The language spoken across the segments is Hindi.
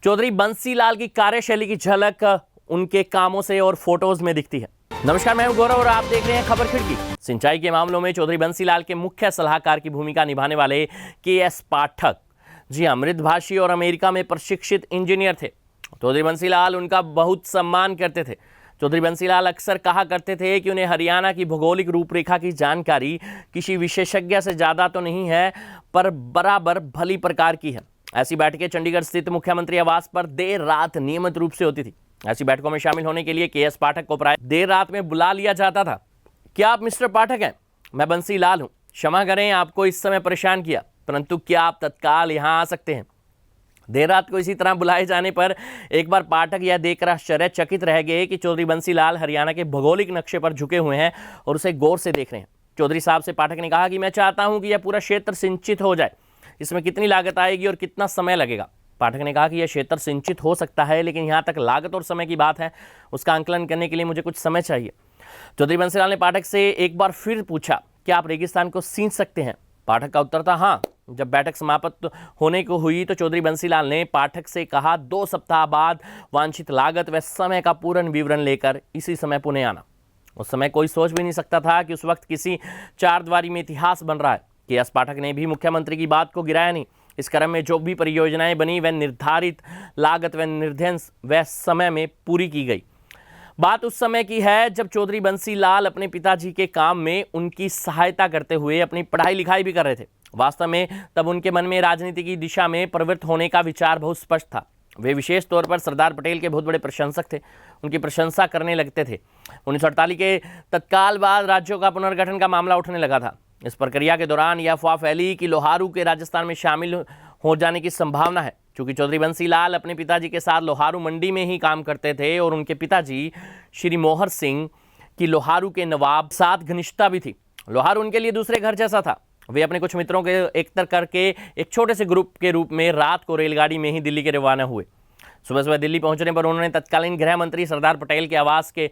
चौधरी बंसीलाल की कार्यशैली की झलक उनके कामों से और फोटोज में दिखती है। नमस्कार, मैं हूं गौरव और आप देख रहे हैं खबर खिड़की। सिंचाई के मामलों में चौधरी बंसीलाल के मुख्य सलाहकार की भूमिका निभाने वाले के.एस. पाठक, जी हां, मृदभाषी और अमेरिका में प्रशिक्षित इंजीनियर थे। चौधरी बंसीलाल उनका बहुत सम्मान करते थे। चौधरी बंसीलाल अक्सर कहा करते थे कि उन्हें हरियाणा की भौगोलिक रूपरेखा की जानकारी किसी विशेषज्ञ से ज़्यादा तो नहीं है, पर बराबर भली प्रकार की है। ऐसी बैठकें चंडीगढ़ स्थित मुख्यमंत्री आवास पर देर रात नियमित रूप से होती थी। ऐसी बैठकों में शामिल होने के लिए के.एस. पाठक को प्राय देर रात में बुला लिया जाता था। क्या आप मिस्टर पाठक हैं? मैं बंसीलाल हूं। क्षमा करें आपको इस समय परेशान किया, परंतु क्या आप तत्काल यहां आ सकते हैं? देर रात को इसी तरह बुलाए जाने पर एक बार पाठक यह देखकर आश्चर्यचकित रह गए कि चौधरी बंसीलाल हरियाणा के भौगोलिक नक्शे पर झुके हुए हैं और उसे गौर से देख रहे हैं। चौधरी साहब से पाठक ने कहा कि मैं चाहता हूं कि यह पूरा क्षेत्र सिंचित हो जाए। इसमें कितनी लागत आएगी और कितना समय लगेगा? पाठक ने कहा कि यह क्षेत्र सिंचित हो सकता है, लेकिन यहाँ तक लागत और समय की बात है, उसका आंकलन करने के लिए मुझे कुछ समय चाहिए। चौधरी बंसीलाल ने पाठक से एक बार फिर पूछा, क्या आप रेगिस्तान को सींच सकते हैं? पाठक का उत्तर था हाँ। जब बैठक समाप्त होने को हुई तो चौधरी बंसीलाल ने पाठक से कहा 2 सप्ताह बाद वांछित लागत व समय का पूर्ण विवरण लेकर इसी समय पुणे आना। उस समय कोई सोच भी नहीं सकता था कि उस वक्त किसी चारद्वारी में इतिहास बन रहा है। के.एस. पाठक ने भी मुख्यमंत्री की बात को गिराया नहीं। इस क्रम में जो भी परियोजनाएं बनी वह निर्धारित लागत व निर्धारण व समय में पूरी की गई। बात उस समय की है जब चौधरी बंसीलाल अपने पिताजी के काम में उनकी सहायता करते हुए अपनी पढ़ाई लिखाई भी कर रहे थे। वास्तव में तब उनके मन में राजनीति की दिशा में प्रवृत्त होने का विचार बहुत स्पष्ट था। वे विशेष तौर पर सरदार पटेल के बहुत बड़े प्रशंसक थे, उनकी प्रशंसा करने लगते थे। 1948 के तत्काल बाद राज्यों का पुनर्गठन का मामला उठने लगा था। इस प्रक्रिया के दौरान यह अफवाह फैली कि लोहारू के राजस्थान में शामिल हो जाने की संभावना है। क्योंकि चौधरी बंसीलाल अपने पिताजी के साथ लोहारू मंडी में ही काम करते थे और उनके पिताजी श्री मोहर सिंह की लोहारू के नवाब साथ घनिष्ठता भी थी। लोहारू उनके लिए दूसरे घर जैसा था। वे अपने कुछ मित्रों के एकत्र करके एक छोटे से ग्रुप के रूप में रात को रेलगाड़ी में ही दिल्ली के रवाना हुए। सुबह सुबह दिल्ली पहुंचने पर उन्होंने तत्कालीन गृह मंत्री सरदार पटेल के आवास के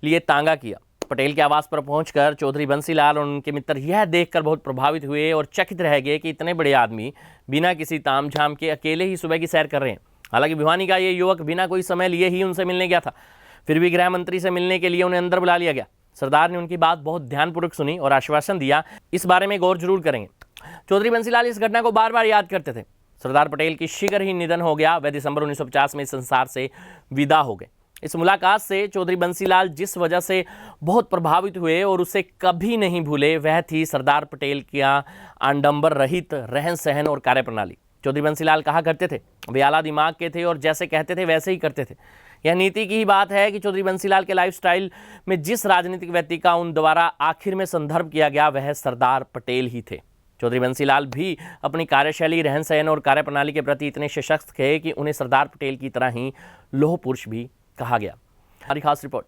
लिए तांगा किया। पटेल के आवास पर पहुंचकर चौधरी बंसीलाल और उनके मित्र यह देखकर बहुत प्रभावित हुए और चकित रह गए कि इतने बड़े आदमी बिना किसी तामझाम के अकेले ही सुबह की सैर कर रहे हैं। हालांकि भिवानी का ये युवक बिना कोई समय लिए ही उनसे मिलने गया था। फिर भी गृह मंत्री से मिलने के लिए उन्हें अंदर बुला लिया गया। सरदार ने उनकी बात बहुत ध्यानपूर्वक सुनी और आश्वासन दिया, इस बारे में गौर जरूर करेंगे। चौधरी बंसीलाल इस घटना को बार बार याद करते थे। सरदार पटेल की शीघ्र ही निधन हो गया। वह दिसंबर 1950 में इस संसार से विदा हो गए। इस मुलाकात से चौधरी बंसीलाल जिस वजह से बहुत प्रभावित हुए और उसे कभी नहीं भूले, वह थी सरदार पटेल की आडंबर रहित रहन सहन और कार्यप्रणाली। चौधरी बंसीलाल कहा करते थे, वे आला दिमाग के थे और जैसे कहते थे वैसे ही करते थे। यह नीति की ही बात है कि चौधरी बंसीलाल के लाइफस्टाइल में जिस राजनीतिक व्यक्ति का उन द्वारा आखिर में संदर्भ किया गया वह सरदार पटेल ही थे। चौधरी बंसीलाल भी अपनी कार्यशैली, रहन सहन और कार्यप्रणाली के प्रति इतने सशक्त थे कि उन्हें सरदार पटेल की तरह ही लौह पुरुष भी कहा गया। हमारी खास रिपोर्ट।